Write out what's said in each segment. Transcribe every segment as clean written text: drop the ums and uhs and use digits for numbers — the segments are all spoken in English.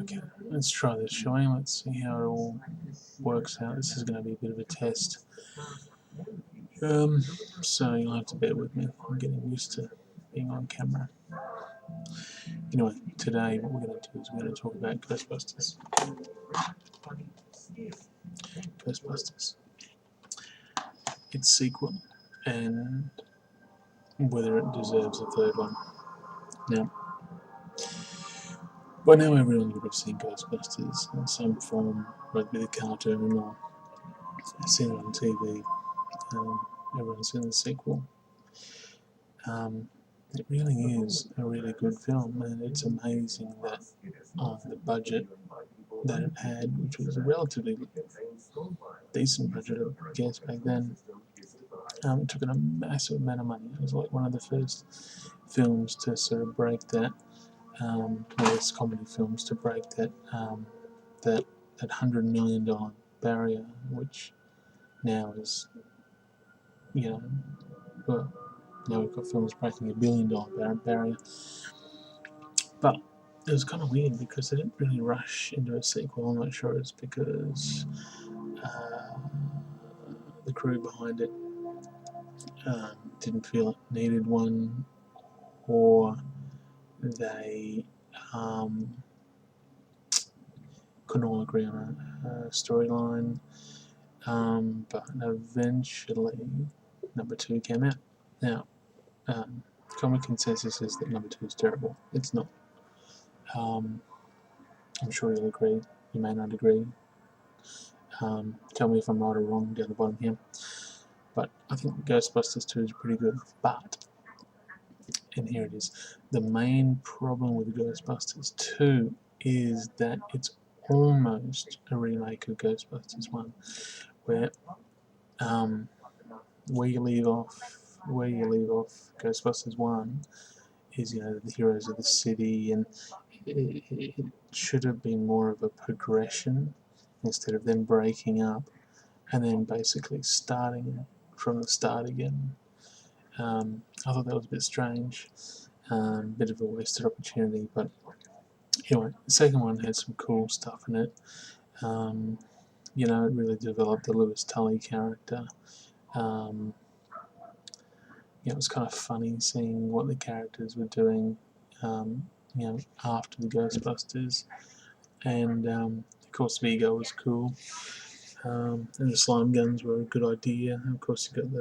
Okay, let's try this, shall we? Let's see how it all works out. This is going to be a bit of a test. So you'll have to bear with me. I'm getting used to being on camera. Anyway, today what we're going to do is we're going to talk about Ghostbusters. Ghostbusters. Its sequel, and whether it deserves a third one. Now, by now everyone would have seen Ghostbusters in some form, whether it be the cartoon or seen it on TV. Everyone's seen the sequel. It really is a really good film, and it's amazing that on the budget that it had, which was a relatively decent budget, I guess, back then, it took in a massive amount of money. It was like one of the first films to sort of break that, comedy films to break that that $100 million barrier, which now is, well, now we've got films breaking $1 billion barrier. But it was kind of weird because they didn't really rush into a sequel. I'm not sure it's because the crew behind it didn't feel it needed one, or they couldn't all agree on a storyline. But eventually, number 2 came out. Now, common consensus is that number 2 is terrible. It's not. I'm sure you'll agree. You may not agree. Tell me if I'm right or wrong down the bottom here. But I think Ghostbusters 2 is pretty good. But, and here it is, the main problem with Ghostbusters 2 is that it's almost a remake of Ghostbusters 1, where you leave off Ghostbusters 1 is, the heroes of the city, and it should have been more of a progression instead of them breaking up and then basically starting from the start again. I thought that was a bit strange, bit of a wasted opportunity, but anyway, the second one had some cool stuff in it. It really developed the Lewis Tully character. It was kind of funny seeing what the characters were doing, after the Ghostbusters, and of course Vigo was cool, and the slime guns were a good idea. And of course you got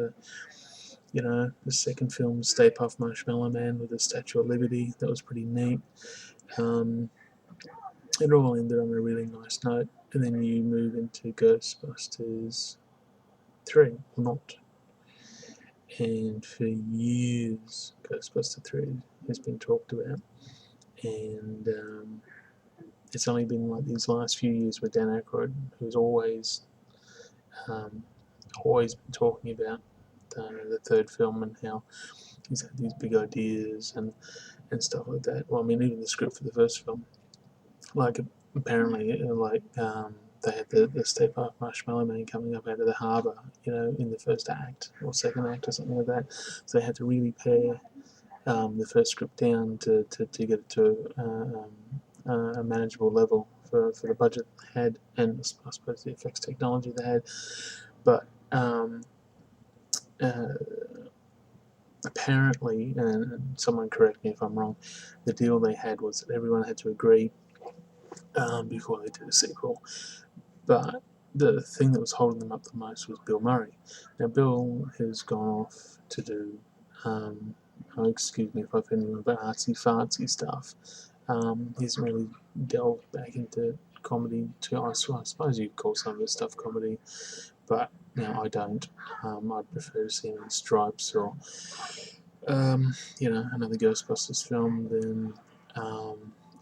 the second film, Stay Puft Marshmallow Man with the Statue of Liberty. That was pretty neat. It all ended on a really nice note, and then you move into Ghostbusters 3, or not. And for years, Ghostbusters 3 has been talked about, and it's only been like these last few years with Dan Aykroyd, who's always been talking about the third film and how he's had these big ideas and stuff like that. Well, I mean, even the script for the first film, like apparently, they had the Stay Puft Marshmallow Man coming up out of the harbour, in the first act or second act or something like that. So they had to really pare the first script down to get it to a manageable level for the budget they had, and I suppose the effects technology they had. But apparently, and someone correct me if I'm wrong, the deal they had was that everyone had to agree before they did a sequel. But the thing that was holding them up the most was Bill Murray. Now, Bill has gone off to do, excuse me if I've been anyone, but artsy-fartsy stuff. He hasn't really delved back into comedy too. I suppose you'd call some of his stuff comedy, but I don't. I'd prefer to see him in Stripes or, another Ghostbusters film than,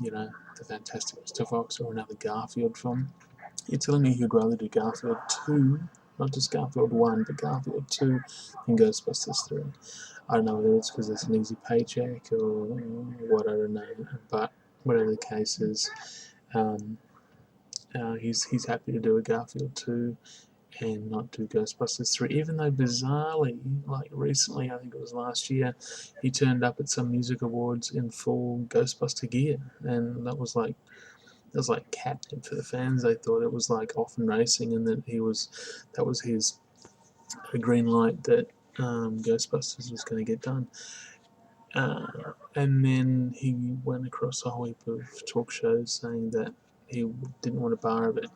the Fantastic Mr. Fox or another Garfield film. You're telling me you'd rather do Garfield 2, not just Garfield 1, but Garfield 2 than Ghostbusters 3. I don't know whether it's because it's an easy paycheck or what, I don't know. But whatever the case is, he's happy to do a Garfield 2, and not do Ghostbusters 3, even though bizarrely, like recently, I think it was last year, he turned up at some music awards in full Ghostbuster gear, and that was like catnip for the fans. They thought it was like off and racing, and that was his green light that Ghostbusters was going to get done. And then he went across a whole heap of talk shows saying that he didn't want a bar of it.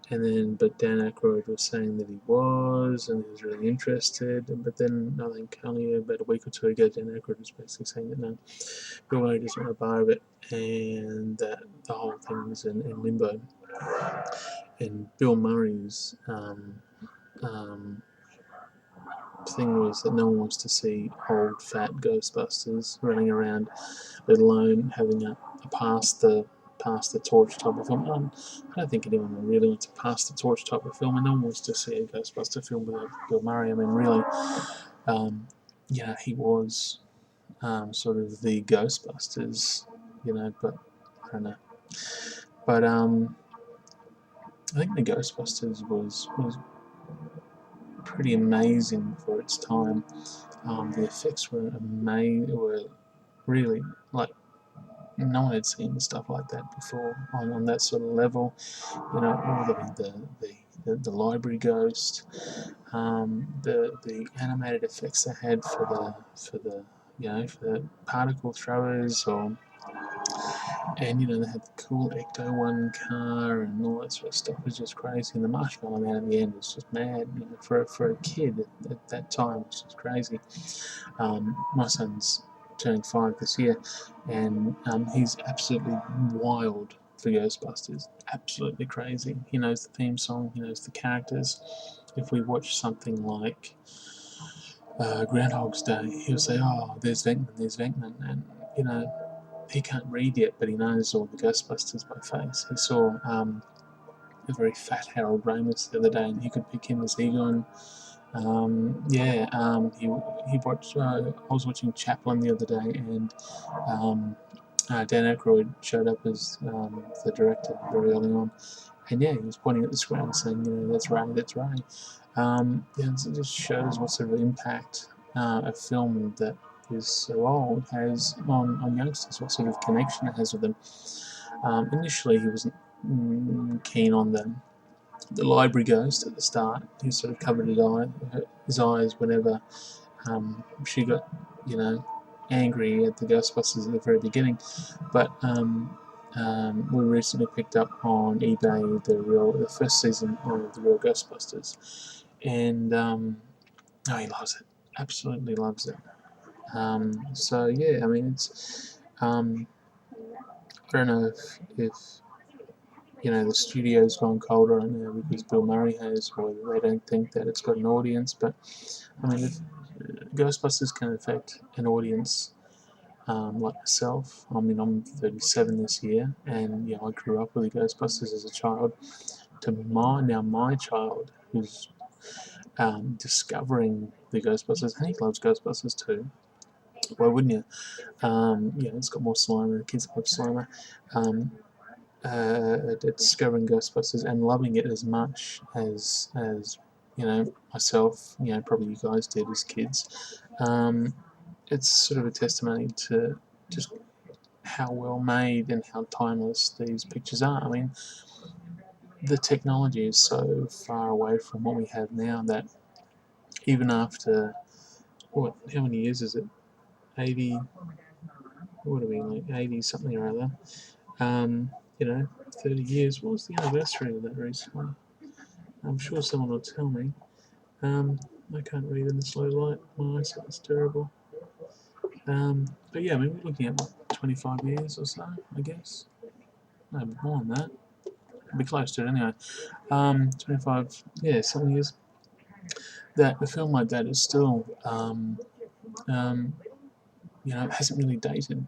But Dan Aykroyd was saying that he was, and he was really interested. But then I think only about a week or two ago, Dan Aykroyd was basically saying that no, Bill Murray doesn't want a bar of it, and that the whole thing was in limbo. And Bill Murray's thing was that no one wants to see old fat Ghostbusters running around, let alone having a pass the torch type of film. I don't think anyone really wants to pass the torch type of film, and no one wants to see a Ghostbuster film without Bill Murray. I mean, really, he was sort of the Ghostbusters, but I don't know. But I think the Ghostbusters was pretty amazing for its time. The effects were amazing. Were really like no one had seen stuff like that before on that sort of level. All the library ghost, the animated effects they had for the particle throwers, and they had the cool Ecto One car and all that sort of stuff. It was just crazy. And the Marshmallow Man at the end was just mad. For a kid at that time, it was just crazy. My son's turning 5 this year, and he's absolutely wild for Ghostbusters. Absolutely crazy. He knows the theme song. He knows the characters. If we watch something like Groundhog's Day, he'll say, "Oh, there's Venkman," and he can't read yet, but he knows all the Ghostbusters by face. He saw a very fat Harold Ramis the other day, and he could pick him as Egon. He watched. I was watching Chaplin the other day, and Dan Aykroyd showed up as the director very early on, and he was pointing at the screen saying, "That's Ray, that's Ray." It just shows what sort of impact a film that is so old has on youngsters, what sort of connection it has with them. Initially, he wasn't keen on the library ghost at the start. He sort of covered his eyes whenever she got, angry at the Ghostbusters at the very beginning. But we recently picked up on eBay the first season of the real Ghostbusters, and he loves it. Absolutely loves it. It's. I don't know if the studio's gone cold right now because Bill Murray has, or they don't think that it's got an audience. But I mean, if Ghostbusters can affect an audience like myself. I mean, I'm 37 this year, and I grew up with the Ghostbusters as a child. To my child, who's discovering the Ghostbusters, and he loves Ghostbusters too. Why wouldn't you? It's got more Slimer. The kids love Slimer. Discovering Ghostbusters and loving it as much as myself, probably you guys did as kids. It's sort of a testimony to just how well made and how timeless these pictures are. I mean, the technology is so far away from what we have now that even after how many years is it? 80. What are we, like 80 something or other? 30 years. What was the anniversary of that recently? I'm sure someone will tell me. I can't read in this low light. My eyesight's terrible. But yeah, I mean, we're looking at 25 years or so, I guess. No, more than that. It'd be close to it anyway. 25, something years. That a film like that is still, it hasn't really dated.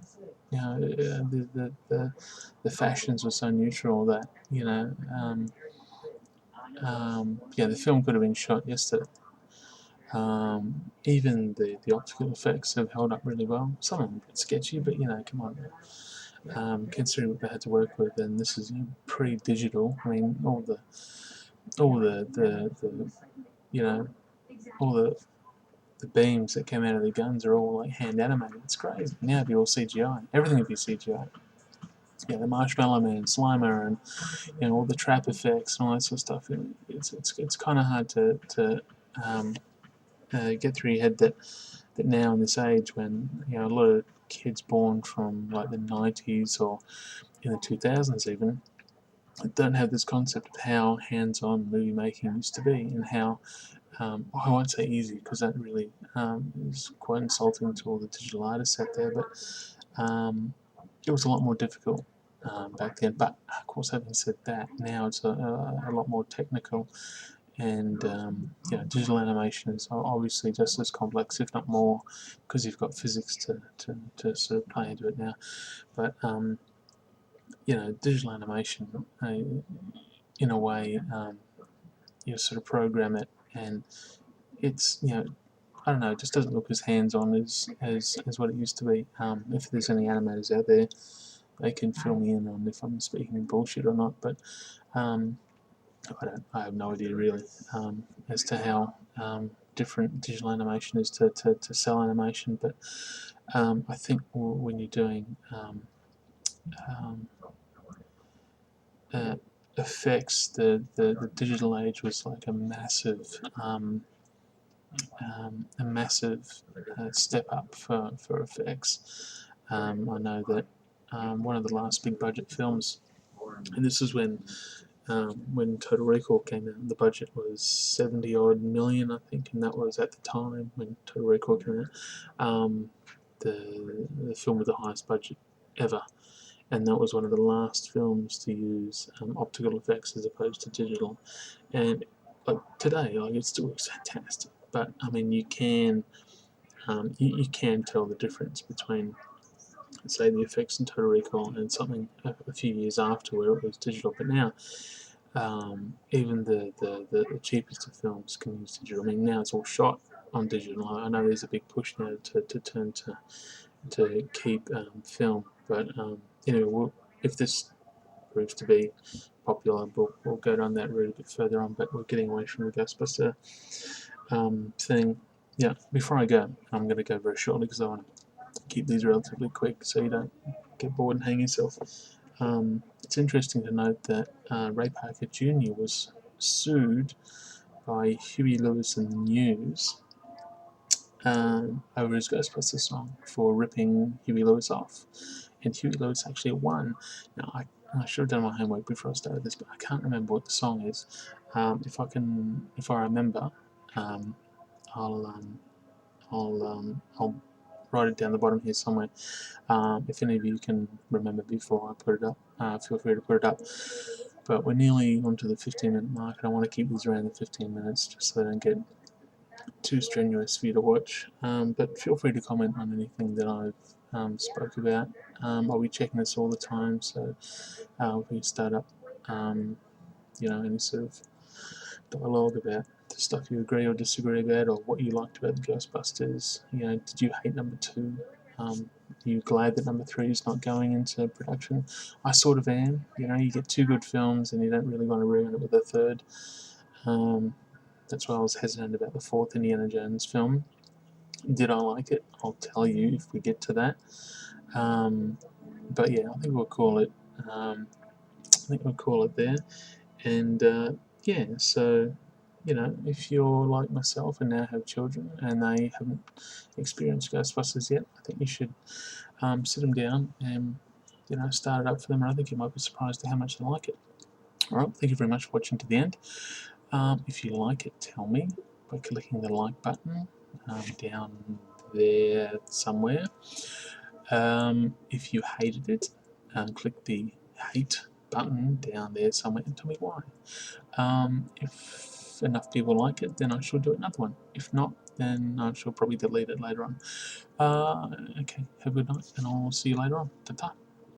The fashions were so neutral that the film could have been shot yesterday. Even the optical effects have held up really well. Some of them a bit sketchy, but come on. Considering what they had to work with, and this is pre-digital. I mean, all the all the you know all the beams that came out of the guns are all like hand animated. It's crazy. Now it'd be all CGI. Everything would be CGI. Yeah, the Marshmallow Man, Slimer, and all the trap effects and all that sort of stuff. It's kind of hard to um, get through your head that now in this age when a lot of kids born from like the 90s or in the 2000s even don't have this concept of how hands-on movie making used to be, and how I won't say easy because that really is quite insulting to all the digital artists out there, but it was a lot more difficult back then. But of course, having said that, now it's a lot more technical, and digital animation is obviously just as complex, if not more, because you've got physics to sort of play into it now. But digital animation, in a way, you sort of program it, and it's I don't know, it just doesn't look as hands-on as what it used to be. If there's any animators out there, they can fill me in on if I'm speaking bullshit or not. But I have no idea really as to how different digital animation is to cell animation. But I think when you're doing um, effects, the digital age was like a massive step up for effects. I know that one of the last big budget films, and this is when Total Recall came out, the budget was 70 odd million, I think, and that was at the time when Total Recall came out, the film with the highest budget ever. And that was one of the last films to use optical effects as opposed to digital. And today, it still looks fantastic. But I mean, you can tell the difference between, say, the effects in Total Recall and something a few years after where it was digital. But now, even the cheapest of films can use digital. I mean, now it's all shot on digital. I know there's a big push now to turn to keep film, but if this proves to be popular, we'll go down that route a bit further on. But we're getting away from the Ghostbuster thing. Yeah, before I go, I'm going to go very shortly because I want to keep these relatively quick so you don't get bored and hang yourself. It's interesting to note that Ray Parker Jr. was sued by Huey Lewis and the News over his Ghostbusters song for ripping Huey Lewis off, and Huey Lewis actually won. Now I should have done my homework before I started this, but I can't remember what the song is. If I remember, I'll I'll write it down the bottom here somewhere. If any of you can remember before I put it up, feel free to put it up. But we're nearly onto the 15-minute mark, and I want to keep these around the 15 minutes just so they don't get too strenuous for you to watch. But feel free to comment on anything that I've spoke about. I'll be checking this all the time, so we can start up any sort of dialogue about the stuff you agree or disagree about, or what you liked about the Ghostbusters. Did you hate number 2? Are you glad that number 3 is not going into production? I sort of am. You get 2 good films and you don't really want to ruin it with a third. That's why I was hesitant about the 4th Indiana Jones film. Did I like it? I'll tell you if we get to that. But yeah, I think we'll call it. There. And so if you're like myself and now have children and they haven't experienced Ghostbusters yet, I think you should sit them down and start it up for them. And I think you might be surprised at how much they like it. All right, thank you very much for watching to the end. If you like it, tell me by clicking the like button down there somewhere. If you hated it, click the hate button down there somewhere and tell me why. If enough people like it, then I shall do another one. If not, then I shall probably delete it later on. Okay, have a good night, and I'll see you later on. Ta-ta.